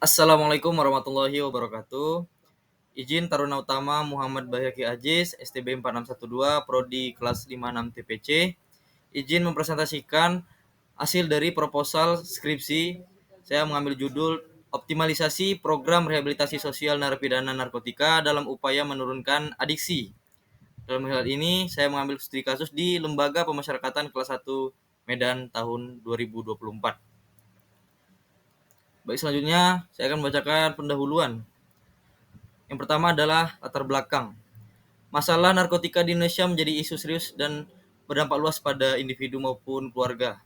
Assalamualaikum warahmatullahi wabarakatuh. Izin Taruna Utama Muhammad Bahyaki Aziz, STB 4612, Prodi kelas 56 TPC. Izin mempresentasikan hasil dari proposal skripsi. Saya mengambil judul Optimalisasi Program Rehabilitasi Sosial Narapidana Narkotika dalam upaya menurunkan adiksi. Dalam hal ini, saya mengambil studi kasus di Lembaga Pemasyarakatan kelas 1 Medan tahun 2024. Baik, selanjutnya saya akan membacakan pendahuluan. Yang pertama adalah latar belakang. Masalah narkotika di Indonesia menjadi isu serius dan berdampak luas pada individu maupun keluarga.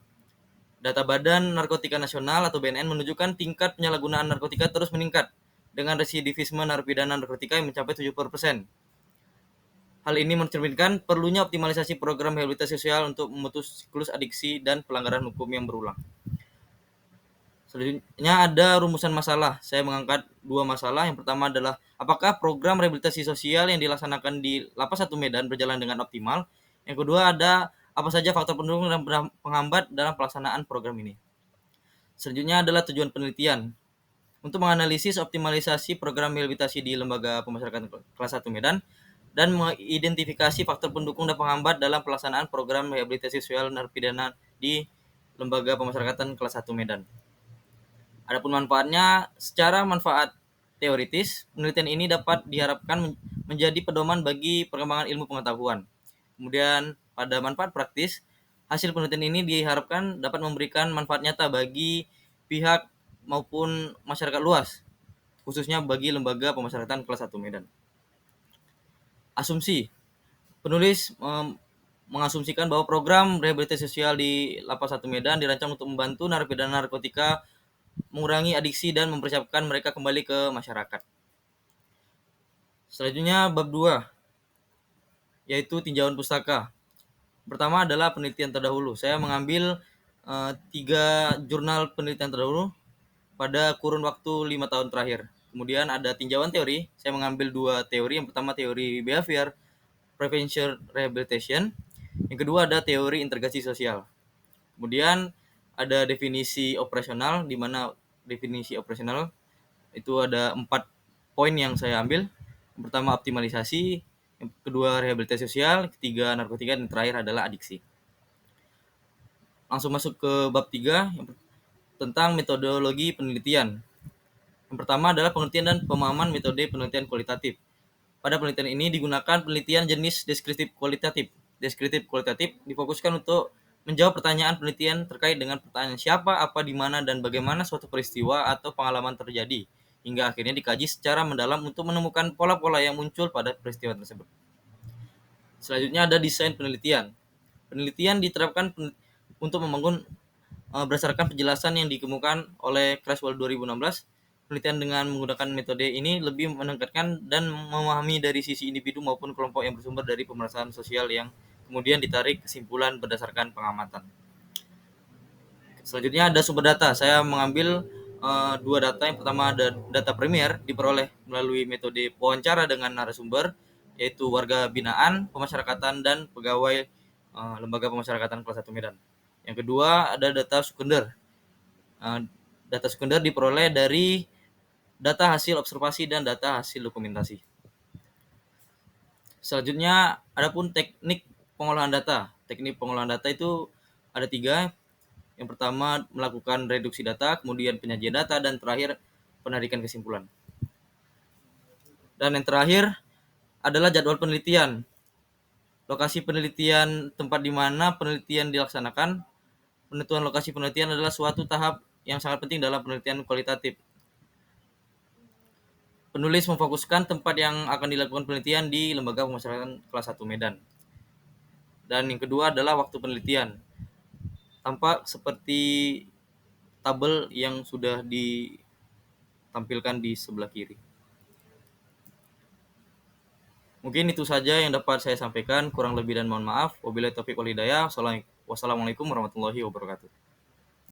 Data Badan Narkotika Nasional atau BNN menunjukkan tingkat penyalahgunaan narkotika terus meningkat dengan residivisme narapidana narkotika yang mencapai 70%. Hal ini mencerminkan perlunya optimalisasi program rehabilitasi sosial untuk memutus siklus adiksi dan pelanggaran hukum yang berulang. Selanjutnya ada rumusan masalah. Saya mengangkat dua masalah. Yang pertama adalah apakah program rehabilitasi sosial yang dilaksanakan di Lapas 1 Medan berjalan dengan optimal. Yang kedua ada apa saja faktor pendukung dan penghambat dalam pelaksanaan program ini. Selanjutnya adalah tujuan penelitian. Untuk menganalisis optimalisasi program rehabilitasi di Lembaga Pemasyarakatan kelas 1 Medan dan mengidentifikasi faktor pendukung dan penghambat dalam pelaksanaan program rehabilitasi sosial narapidana di Lembaga Pemasyarakatan kelas 1 Medan. Adapun manfaatnya, secara manfaat teoritis, penelitian ini dapat diharapkan menjadi pedoman bagi perkembangan ilmu pengetahuan. Kemudian pada manfaat praktis, hasil penelitian ini diharapkan dapat memberikan manfaat nyata bagi pihak maupun masyarakat luas, khususnya bagi Lembaga Pemasyarakatan kelas 1 Medan. Asumsi. Penulis mengasumsikan bahwa program rehabilitasi sosial di Lapas 1 Medan dirancang untuk membantu narapidana narkotika mengurangi adiksi dan mempersiapkan mereka kembali ke masyarakat. Selanjutnya bab 2, yaitu tinjauan pustaka. Pertama adalah penelitian terdahulu. Saya mengambil 3 jurnal penelitian terdahulu pada kurun waktu 5 tahun terakhir. Kemudian ada tinjauan teori. Saya mengambil 2 teori. Yang pertama teori behavior prevention rehabilitation. Yang kedua ada teori integrasi sosial. Kemudian ada definisi operasional, di mana definisi operasional itu ada 4 poin yang saya ambil. Yang pertama optimalisasi, yang kedua rehabilitasi sosial, ketiga narkotika, dan terakhir adalah adiksi. Langsung masuk ke bab 3 tentang metodologi penelitian. Yang pertama adalah pengertian dan pemahaman metode penelitian kualitatif. Pada penelitian ini digunakan penelitian jenis deskriptif kualitatif. Deskriptif kualitatif difokuskan untuk menjawab pertanyaan penelitian terkait dengan pertanyaan siapa, apa, di mana, dan bagaimana suatu peristiwa atau pengalaman terjadi, hingga akhirnya dikaji secara mendalam untuk menemukan pola-pola yang muncul pada peristiwa tersebut. Selanjutnya ada desain penelitian. Penelitian diterapkan untuk membangun berdasarkan penjelasan yang dikemukakan oleh Creswell 2016. Penelitian dengan menggunakan metode ini lebih meningkatkan dan memahami dari sisi individu maupun kelompok yang bersumber dari pemeriksaan sosial yang kemudian ditarik kesimpulan berdasarkan pengamatan. Selanjutnya ada sumber data. Saya mengambil 2 data. Yang pertama ada data primer diperoleh melalui metode wawancara dengan narasumber, yaitu warga binaan, pemasyarakatan, dan pegawai Lembaga Pemasyarakatan kelas 1 Medan. Yang kedua ada data sekunder. Data sekunder diperoleh dari data hasil observasi dan data hasil dokumentasi. Selanjutnya adapun teknik pengolahan data. Teknik pengolahan data itu ada 3. Yang pertama melakukan reduksi data, kemudian penyajian data, dan terakhir penarikan kesimpulan. Dan yang terakhir adalah jadwal penelitian. Lokasi penelitian, tempat di mana penelitian dilaksanakan. Penentuan lokasi penelitian adalah suatu tahap yang sangat penting dalam penelitian kualitatif. Penulis memfokuskan tempat yang akan dilakukan penelitian di Lembaga Pemasyarakatan kelas 1 Medan. Dan yang kedua adalah waktu penelitian. Tampak seperti tabel yang sudah ditampilkan di sebelah kiri. Mungkin itu saja yang dapat saya sampaikan. Kurang lebih dan mohon maaf. Wabillahi taufiq wal hidayah. Wassalamualaikum warahmatullahi wabarakatuh.